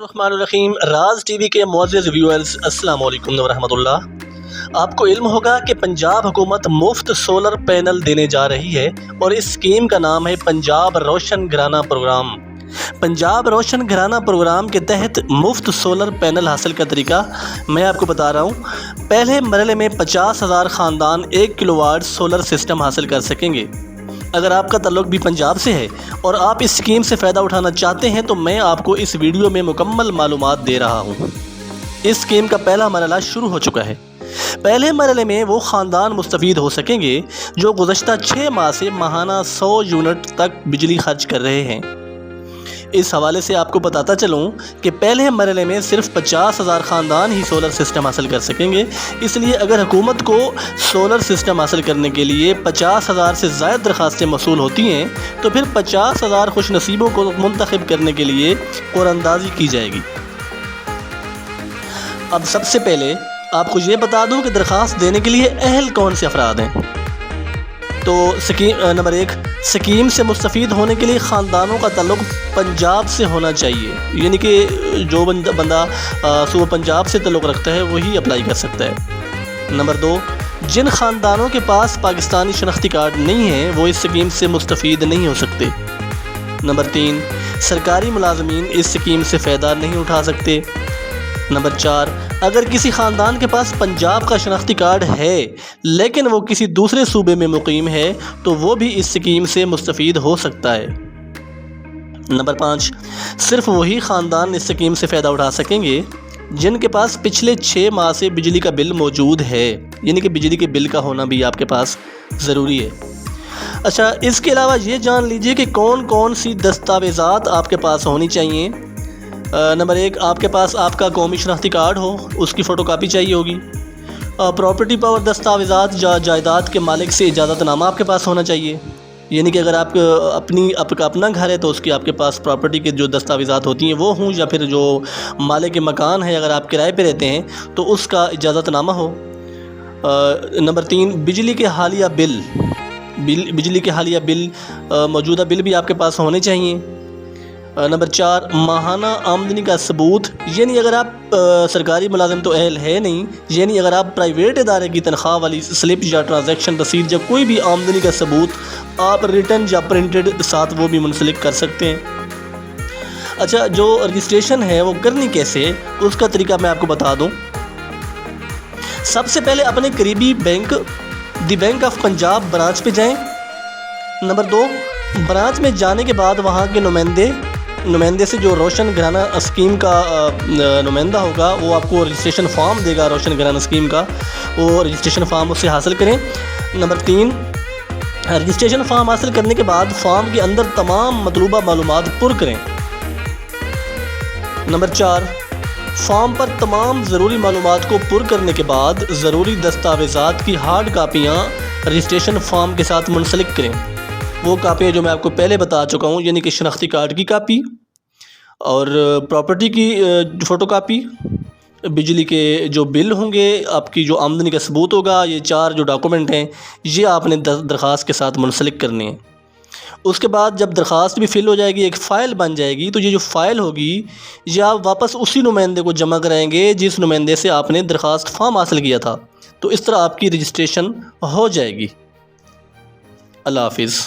الرحمن الرحیم راز ٹی وی کے معزز ویورز السلام علیکم ورحمۃ اللہ۔ آپ کو علم ہوگا کہ پنجاب حکومت مفت سولر پینل دینے جا رہی ہے اور اس اسکیم کا نام ہے پنجاب روشن گھرانہ پروگرام۔ پنجاب روشن گھرانہ پروگرام کے تحت مفت سولر پینل حاصل کا طریقہ میں آپ کو بتا رہا ہوں۔ پہلے مرحلے میں 50,000 خاندان 1 کلو واٹ سولر سسٹم حاصل کر سکیں گے۔ اگر آپ کا تعلق بھی پنجاب سے ہے اور آپ اس اسکیم سے فائدہ اٹھانا چاہتے ہیں تو میں آپ کو اس ویڈیو میں مکمل معلومات دے رہا ہوں۔ اس اسکیم کا پہلا مرحلہ شروع ہو چکا ہے۔ پہلے مرحلے میں وہ خاندان مستفید ہو سکیں گے جو گزشتہ 6 ماہ سے ماہانہ 100 یونٹ تک بجلی خرچ کر رہے ہیں۔ اس حوالے سے آپ کو بتاتا چلوں کہ پہلے مرحلے میں صرف 50,000 خاندان ہی سولر سسٹم حاصل کر سکیں گے۔ اس لیے اگر حکومت کو سولر سسٹم حاصل کرنے کے لیے 50,000 سے زائد درخواستیں موصول ہوتی ہیں تو پھر 50,000 خوش نصیبوں کو منتخب کرنے کے لیے قرعہ اندازی کی جائے گی۔ اب سب سے پہلے آپ کو یہ بتا دوں کہ درخواست دینے کے لیے اہل کون سے افراد ہیں۔ تو نمبر 1، اسکیم سے مستفید ہونے کے لیے خاندانوں کا تعلق پنجاب سے ہونا چاہیے، یعنی کہ جو بندہ صوبہ پنجاب سے تعلق رکھتا ہے وہی اپلائی کر سکتا ہے۔ نمبر 2، جن خاندانوں کے پاس پاکستانی شناختی کارڈ نہیں ہیں وہ اس اسکیم سے مستفید نہیں ہو سکتے۔ نمبر 3، سرکاری ملازمین اس اسکیم سے فائدہ نہیں اٹھا سکتے۔ نمبر 4، اگر کسی خاندان کے پاس پنجاب کا شناختی کارڈ ہے لیکن وہ کسی دوسرے صوبے میں مقیم ہے تو وہ بھی اس اسکیم سے مستفید ہو سکتا ہے۔ نمبر 5، صرف وہی خاندان اس اسکیم سے فائدہ اٹھا سکیں گے جن کے پاس پچھلے 6 ماہ سے بجلی کا بل موجود ہے، یعنی کہ بجلی کے بل کا ہونا بھی آپ کے پاس ضروری ہے۔ اچھا، اس کے علاوہ یہ جان لیجئے کہ کون کون سی دستاویزات آپ کے پاس ہونی چاہیے۔ نمبر 1، آپ کے پاس آپ کا قومی شناختی کارڈ ہو، اس کی فوٹو کاپی چاہیے ہوگی۔ پراپرٹی پاور دستاویزات، جائیداد کے مالک سے اجازت نامہ آپ کے پاس ہونا چاہیے، یعنی کہ اگر آپ کا اپنا گھر ہے تو اس کی آپ کے پاس پراپرٹی کے جو دستاویزات ہوتی ہیں وہ ہوں، یا پھر جو مالک مکان ہے اگر آپ کرائے پہ رہتے ہیں تو اس کا اجازت نامہ ہو۔ نمبر 3، بجلی کے حالیہ بل موجودہ بل بھی آپ کے پاس ہونے چاہیے۔ نمبر 4، ماہانہ آمدنی کا ثبوت، یعنی اگر آپ سرکاری ملازم تو اہل ہے نہیں، یعنی اگر آپ پرائیویٹ ادارے کی تنخواہ والی سلپ یا ٹرانزیکشن رسید یا کوئی بھی آمدنی کا ثبوت آپ ریٹن یا پرنٹڈ ساتھ وہ بھی منسلک کر سکتے ہیں۔ اچھا، جو رجسٹریشن ہے وہ کرنی کیسے ہے اس کا طریقہ میں آپ کو بتا دوں۔ سب سے پہلے اپنے قریبی bank the bank of Punjab branch پہ جائیں۔ نمبر 2، برانچ میں جانے کے بعد وہاں کے نمائندے سے جو روشن گھرانہ اسکیم کا نمائندہ ہوگا وہ آپ کو رجسٹریشن فارم دے گا روشن گھرانہ اسکیم کا، وہ رجسٹریشن فارم اس سے حاصل کریں۔ نمبر 3، رجسٹریشن فارم حاصل کرنے کے بعد فارم کے اندر تمام مطلوبہ معلومات پر کریں۔ نمبر 4، فارم پر تمام ضروری معلومات کو پر کرنے کے بعد ضروری دستاویزات کی ہارڈ کاپیاں رجسٹریشن فارم کے ساتھ منسلک کریں۔ وہ کاپیاں جو میں آپ کو پہلے بتا چکا ہوں، یعنی کہ شناختی کارڈ کی کاپی اور پراپرٹی کی فوٹو کاپی، بجلی کے جو بل ہوں گے، آپ کی جو آمدنی کا ثبوت ہوگا، یہ 4 جو ڈاکومنٹ ہیں یہ آپ نے درخواست کے ساتھ منسلک کرنے ہیں۔ اس کے بعد جب درخواست بھی فل ہو جائے گی، ایک فائل بن جائے گی، تو یہ جو فائل ہوگی یہ آپ واپس اسی نمائندے کو جمع کرائیں گے جس نمائندے سے آپ نے درخواست فارم حاصل کیا تھا، تو اس طرح آپ کی رجسٹریشن ہو جائے گی۔ اللہ حافظ۔